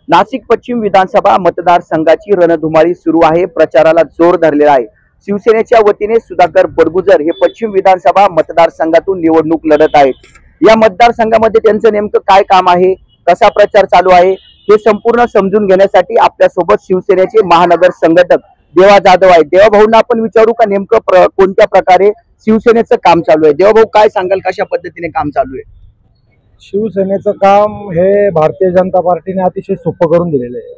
नाशिक पश्चिम विधानसभा मतदारसंघाची रणधुमाळी सुरू आहे। प्रचाराला जोर धरलेला आहे। शिवसेनेच्या वतीने सुधाकर बडगुजर हे पश्चिम विधानसभा मतदारसंघातून निवडणूक लढत आहेत। या मतदारसंघामध्ये त्यांचं नेमकं काय काम आहे, कसा प्रचार चालू आहे हे संपूर्ण समजून घेण्यासाठी आपल्या सोबत शिवसेनेचे महानगर संघटक देवा जाधव आहेत। देवा भाऊंना आपण विचारू का नेमकं कोणत्या प्रकारे शिवसेनेचं काम चालू आहे। देवा भाऊ काय सांगाल, कशा पद्धतीने काम चालू आहे? शिवसेनेचं काम हे भारतीय जनता पार्टीने अतिशय सोपं करून दिलेलं आहे।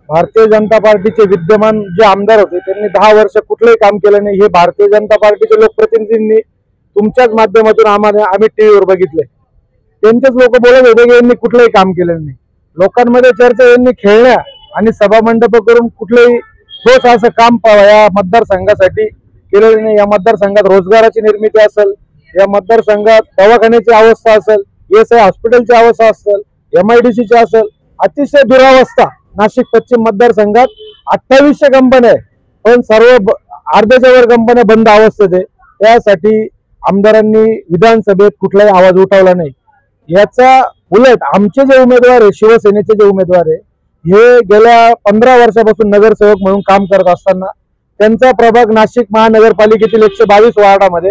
भारतीय जनता पार्टीचे विद्यमान जे आमदार होते त्यांनी 10 वर्ष कुठलंही काम केलं नाही। हे भारतीय जनता पार्टीचे लोकप्रतिनिधींनी तुमच्याच माध्यमातून आम्ही टीव्हीवर बघितले, त्यांचेच लोक बोलत होते की यांनी कुठलंही काम केलं नाही। लोकांमध्ये चर्चा यांनी खेळण्या आणि सभामंडप करून कुठलंही ठोस असं काम या मतदारसंघासाठी केलेलं नाही। या मतदारसंघात रोजगाराची निर्मिती असेल, या मतदारसंघात दवाखान्याची अवस्था असेल, ESI हॉस्पिटलची अवस्था असेल, MIDCची असेल, अतिशय दुरावस्था नाशिक पश्चिम मतदारसंघात 2800 कंपन्या आहे, पण सर्व अर्ध्याच्या वर कंपन्या बंद अवस्थेत आहे। त्यासाठी आमदारांनी विधानसभेत कुठलाही आवाज उठवला नाही। याचा उलट आमचे जे उमेदवार आहे, शिवसेनेचे जे उमेदवार आहे, हे गेल्या 15 वर्षापासून नगरसेवक म्हणून काम करत असताना त्यांचा प्रभाग नाशिक महानगरपालिकेतील 122 वार्डामध्ये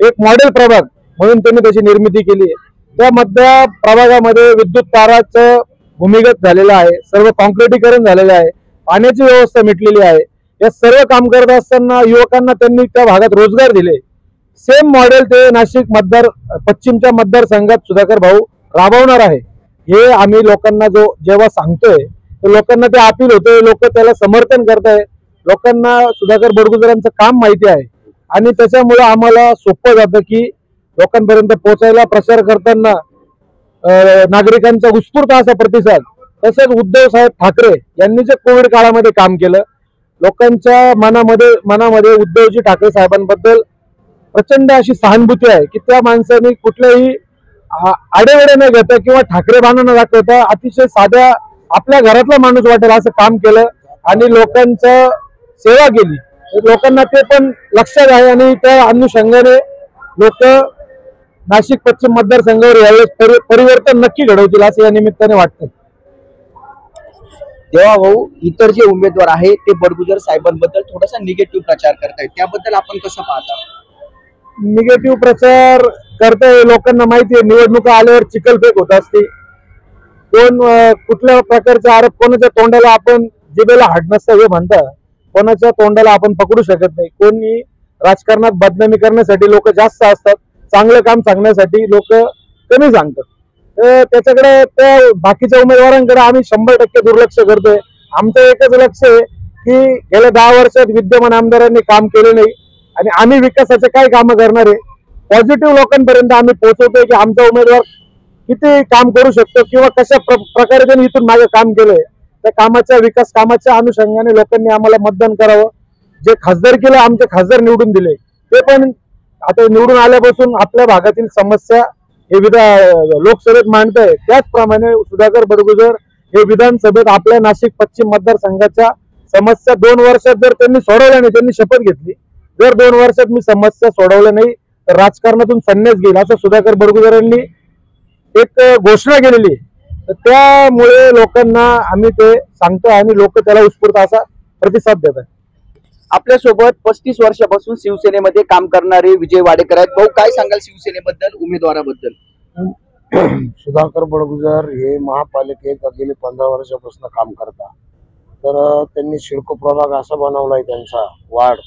एक मॉडेल प्रभाग म्हणून त्यांनी त्याची निर्मिती केली आहे। त्या मतदार प्रभागामध्ये विद्युत ताराचं भूमिगत झालेलं आहे, सर्व कॉन्क्रिटीकरण झालेलं आहे, पाण्याची व्यवस्था मिटलेली आहे। या सर्व काम करत असताना युवकांना त्यांनी त्या भागात रोजगार दिले। सेम मॉडेल ते नाशिक पश्चिमच्या मतदारसंघात सुधाकर भाऊ राबवणार आहे। हे आम्ही लोकांना जेव्हा सांगतोय लोकांना ते अपील होते, लोक त्याला समर्थन करताय। लोकांना सुधाकर बडगुजरांचं काम माहिती आहे आणि त्याच्यामुळे आम्हाला सोपं जातं की लोकांपर्यंत पोहोचायला। प्रचार करताना नागरिकांचा उत्स्फूर्त असा प्रतिसाद। तसेच उद्धव साहेब ठाकरे यांनी जे कोविड काळामध्ये काम केलं, लोकांच्या मनामध्ये उद्धवजी ठाकरे साहेबांबद्दल प्रचंड अशी सहानुभूती आहे की त्या माणसाने कुठल्याही आडेवेडे न घेता किंवा ठाकरे बाणा न दाखवता अतिशय साध्या आपल्या घरातला माणूस वाटेल असं काम केलं आणि लोकांचं सेवा केली। लोकांना ते पण लक्षात आहे आणि त्या अनुषंगाने लोक नाशिक पश्चिम मतदारसंघावर यावेळेस परिवर्तन नक्की घडवतील असं या निमित्ताने वाटतं। देवा भाऊ, इतर जे उमेदवार आहेत ते बडगुजर साहेबांबद्दल थोडासा निगेटिव्ह प्रचार करतायत, त्याबद्दल आपण कसं पाहता? निगेटिव्ह प्रचार करताय, लोकांना माहिती आहे निवडणुका आल्यावर चिखलफेक होत असते। कोण कुठल्या प्रकारचे आरोप कोणाच्या तोंडाला आपण जिभेला हाड नसतं हे म्हणता, कोणाच्या तोंडाला आपण पकडू शकत नाही। कोणी राजकारणात बदनामी करण्यासाठी लोक जास्त असतात, चांगलं काम सांगण्यासाठी लोक कमी सांगतात। तर त्याच्याकडे त्या बाकीच्या उमेदवारांकडे आम्ही 100% दुर्लक्ष करतोय। आमचं एकच लक्ष आहे की गेल्या 10 वर्षात विद्यमान आमदारांनी काम केले नाही आणि आम्ही विकासाचे काय कामं करणार आहे, पॉझिटिव्ह लोकांपर्यंत आम्ही पोहोचवतोय की आमचा उमेदवार किती काम करू शकतो किंवा कशा प्रकारे त्यांनी इथून मागे काम केलंय। त्या कामाच्या विकास कामाच्या अनुषंगाने लोकांनी आम्हाला मतदान करावं। जे खासदार केलं, आमचे खासदार निवडून दिले, ते पण आता निवडून आल्यापासून आपल्या भागातील समस्या हे लोकसभेत मांडताय। त्याचप्रमाणे सुधाकर बडगुजर हे विधानसभेत आपल्या नाशिक पश्चिम मतदारसंघाच्या समस्या 2 वर्षात जर त्यांनी सोडवल्या नाही, त्यांनी शपथ घेतली जर 2 वर्षात मी समस्या सोडवल्या नाही तर राजकारणातून संन्यास घेईल असं सुधाकर बडगुजरांनी एक घोषणा केलेली आहे। तर त्यामुळे लोकांना आम्ही ते सांगतो आणि लोक त्याला उत्स्फूर्त असा प्रतिसाद देतात। आपल्यासोबत 35 वर्षापासून शिवसेनेमध्ये काम करणारे विजय वाडेकर आहेत। भाऊ, काय सांगाल शिवसेनेबद्दल, उमेदवाराबद्दल? सुधाकर बडगुजर हे महापालिकेत गेले 15 वर्षापासून काम करतात। तर त्यांनी सिडको प्रभाग असा बनवलाय त्यांचा वार्ड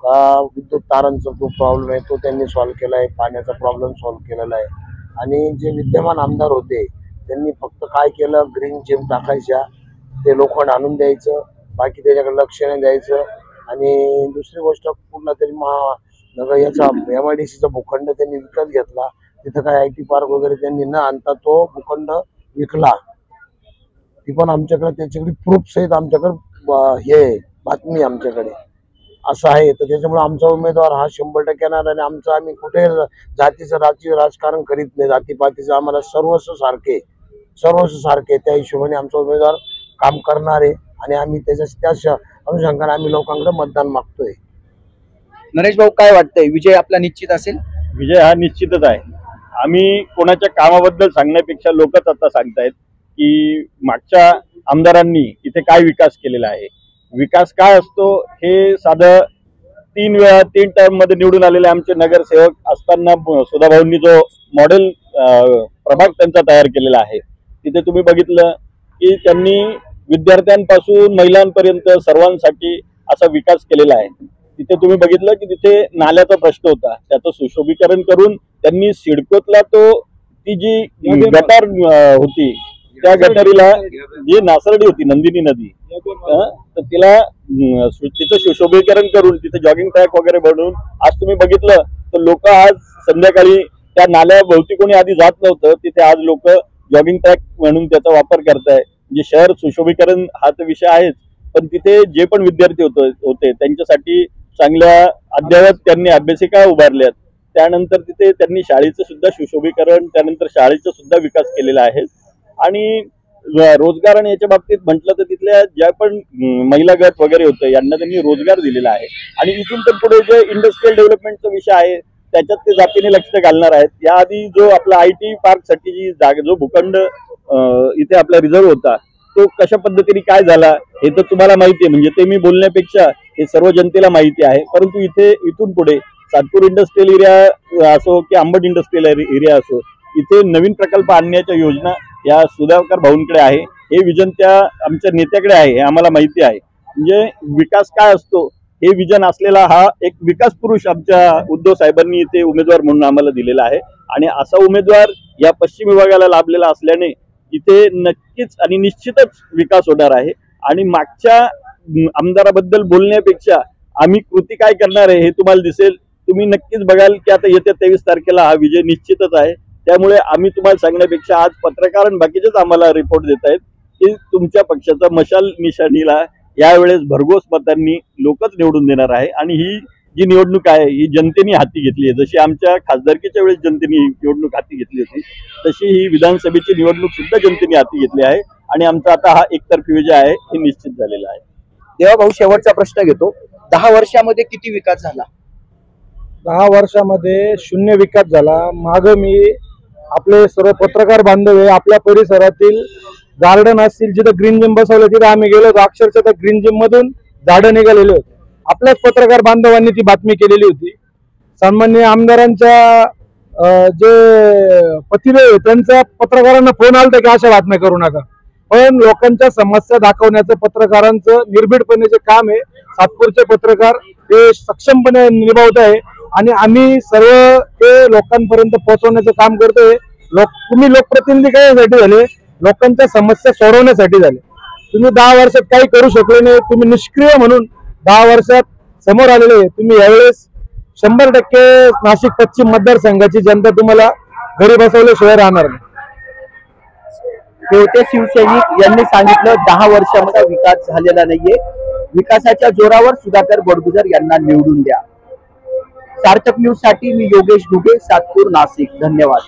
का विद्युत तारांचा जो प्रॉब्लेम आहे तो त्यांनी सॉल्व्ह केला आहे, पाण्याचा प्रॉब्लेम सॉल्व्ह केलेला आहे। आणि जे विद्यमान आमदार होते त्यांनी फक्त काय केलं, ग्रीन जिम टाकायच्या, ते लोखंड आणून द्यायचं, बाकी त्याच्याकडे लक्ष नाही द्यायचं। आणि दुसरी गोष्ट कुठला तरी याचा MIDCचा भूखंड त्यांनी विकत घेतला, तिथं काय IT पार्क वगैरे त्यांनी न आणता तो भूखंड विकला। ती पण आमच्याकडे त्याच्याकडे प्रूफ सहित आमच्याकडे हे बातमी आमच्याकडे असं आहे। तर त्याच्यामुळे आमचा उमेदवार हा 100% येणार आणि आम्ही कुठे जातीचं राजकारण करीत नाही। जातीपातीचं आम्हाला सर्वस्व सारखे त्या हिशोबाने आमचा उमेदवार काम करणार आहे आणि आम्ही त्याच अनुषंगाने आम्ही लोकांकडे मतदान मागतोय। नरेश भाऊ, काय वाटतंय, विजय आपला निश्चित असेल? विजय हा निश्चितच आहे। आम्ही कोणाच्या कामाबद्दल सांगण्यापेक्षा लोकच आता सांगतायत की मागच्या आमदारांनी इथे काय विकास केलेला आहे, विकास काय असतो हे साधं 3 टर्म मध्ये निवडून आलेले आमचे नगरसेवक असताना सुधाभाऊंनी जो मॉडेल प्रभाग त्यांचा तयार केलेला आहे, तिथे तुम्ही बघितलं की त्यांनी विद्यार्थ्यांपासून महिलांपर्यंत सर्वांसाठी असा विकास केलेला आहे। तिथे तुम्ही बघितलं की तिथे नाल्याचा प्रश्न होता, त्याचं सुशोभीकरण करून त्यांनी सिडकोतला ती जी गटार होती त्या गटारीला जी नासर्डी होती नंदिनी नदी, तर तिला तिचं सुशोभीकरण करून तिथे जॉगिंग ट्रॅक वगैरे बनवून आज तुम्ही बघितलं तर लोक आज संध्याकाळी त्या नाल्याभोवती कोणी आधी जात नव्हतं, तिथे आज लोक जॉगिंग ट्रॅक म्हणून त्याचा वापर करताय। म्हणजे शहर सुशोभीकरण हा तर विषय आहेच, पण तिथे जे पण विद्यार्थी होते त्यांच्यासाठी चांगल्या अद्ययावत त्यांनी अभ्यासिका उभारल्यात। त्यानंतर तिथे त्यांनी शाळेचं सुद्धा सुशोभीकरण, त्यानंतर शाळेचा सुद्धा विकास केलेला आहे। आणि रोजगार आणि याच्या बाबतीत म्हटलं तर तिथल्या ज्या पण महिला गट वगैरे होतं यांना त्यांनी रोजगार दिलेला आहे। आणि इथून तर पुढे जे इंडस्ट्रियल डेव्हलपमेंटचा विषय आहे त्याच्यात ते जातीने लक्ष घालणार आहेत। याआधी जो आपला IT पार्क साठी जी जागा, जो भूखंड इथे आपला रिझर्व होता, तो कशा पद्धतीने काय झाला हे तर तुम्हाला माहिती आहे, म्हणजे ते मी बोलण्यापेक्षा हे सर्व जनतेला माहिती आहे। परंतु इथून पुढे सातपूर इंडस्ट्रियल एरिया असो की अंबड इंडस्ट्रियल एरिया असो, इथे नवीन प्रकल्प आणण्याच्या योजना या सुधाकर भाऊंकडे आहे, हे विजन त्या आमच्या नेत्याकडे आहे, हे आम्हाला माहिती आहे। म्हणजे विकास काय असतो हे विजन असलेला हा एक विकास पुरुष आमच्या उद्धव साहेबांनी इथे उमेदवार म्हणून आम्हाला दिलेला आहे। आणि असा उमेदवार या पश्चिम विभागाला लाभलेला असल्याने इथे नक्कीच आणि निश्चितच विकास होणार आहे। आणि मागच्या आमदाराबद्दल बोलण्यापेक्षा आम्ही कृती काय करणार आहे हे तुम्हाला दिसेल, तुम्ही नक्कीच बघाल की आता येत्या 23 तारखेला हा विजय निश्चितच आहे। त्यामुळे आम्ही तुम्हाला सांगण्यापेक्षा आज पत्रकार आणि बाकीचेच आम्हाला रिपोर्ट देत आहेत की तुमच्या पक्षाचा मशाल निशाणीला यावेळेस भरघोस मतांनी लोकच निवडून देणार आहे। आणि ही जी निवडणूक आहे ही जनतेने हाती घेतली आहे, जशी आमच्या खासदारकीच्या वेळेस जनतेने निवडणूक हाती घेतली होती तशी ही विधानसभेची निवडणूक सुद्धा जनतेने हाती घेतली आहे। आणि आमचा आता हा एकतर्फी विजय आहे हे निश्चित झालेला आहे। देवा भाऊ, शेवटचा प्रश्न घेतो, 10 वर्षामध्ये किती विकास झाला? 10 वर्षामध्ये 0 विकास झाला। माग मी आपले सर्व पत्रकार बांधव आहे, आपल्या परिसरातील गार्डन असतील जिथे ग्रीन जिम बसवलं तिथे आम्ही गेलो होतो, अक्षरशः त्या ग्रीन जिम मधून झाडं निघालेले होते। आपल्याच पत्रकार बांधवांनी ती बातमी केलेली होती। सन्माननीय आमदारांच्या जे पतिदेव त्यांचा पत्रकारांना फोन आलता की अशा बातम्या करू नका, पण लोकांच्या समस्या दाखवण्याचं पत्रकारांचं निर्भीडपणे जे काम आहे सातपूरचे पत्रकार ते सक्षमपणे निभावत आहे। आणि आम्ही सर्व ते लोकांपर्यंत पोहोचवण्याचं काम करतोय। तुम्ही लोकप्रतिनिधी कशासाठी झाले? लोकांच्या समस्या सोडवण्यासाठी झाले। तुम्ही 10 वर्षात काही करू शकले नाही, तुम्ही निष्क्रिय म्हणून 10 वर्षात समोर आलेले। तुम्ही यावेळेस 100% नाशिक पश्चिम मतदारसंघाची जनता तुम्हाला घरी बसवल्याशिवाय राहणार नाही। ते शिवसैनिक यांनी सांगितलं 10 वर्षामध्ये विकास झालेला नाहीये, विकासाच्या जोरावर सुधाकर बडगुजर यांना निवडून द्या। सार्थक न्यूज साठी मी योगेश घुगे, सातपूर, नाशिक। धन्यवाद।